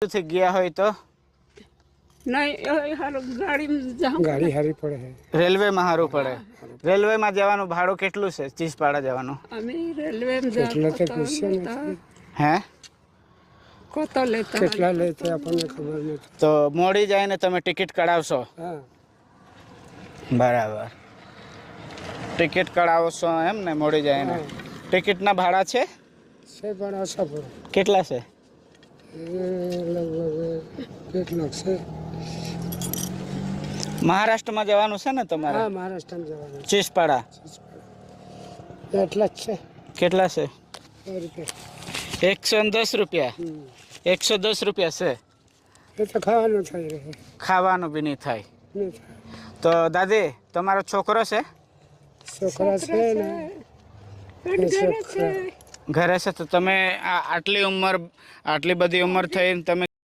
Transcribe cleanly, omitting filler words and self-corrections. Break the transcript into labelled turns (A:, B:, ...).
A: થી ગયા હોય તો
B: ગાડી હારી પડે છે
A: રેલવેમાં સારું પડે. રેલવેમાં જવાનું ભાડું કેટલું છે? ચીસપાડા જવાનું
B: કેટલા તે પૂછ્યો નથી
A: હે?
B: કેટલા લે તે આપણને ખબર નથી.
A: તો મોડી જાય ને તમે ટિકિટ કઢાવશો?
B: હા
A: બરાબર, ટિકિટ કઢાવશો એમ ને? મોડી જાય ને ટિકિટના ભાડા છે
B: પણ ઓછા પડે.
A: કેટલા છે?
B: લગભગ કેટલો છે?
A: મહારાષ્ટ્રમાં જવાનું છે ને તમારે?
B: હા મહારાષ્ટ્રમાં જવાનું
A: ચીસપાડા
B: એટલા જ છે.
A: કેટલા છે?
B: 100 રૂપિયા.
A: 110 રૂપિયા છે.
B: એ તો ખાવાનું થઈ રહે.
A: ખાવાનું બી નહીં થાય.
B: નહીં થાય.
A: તો દાદી તમારો છોકરો છે?
B: છોકરા છે ને
A: ઘરે છે. તો તમે આટલી બધી ઉંમર થઈને તમે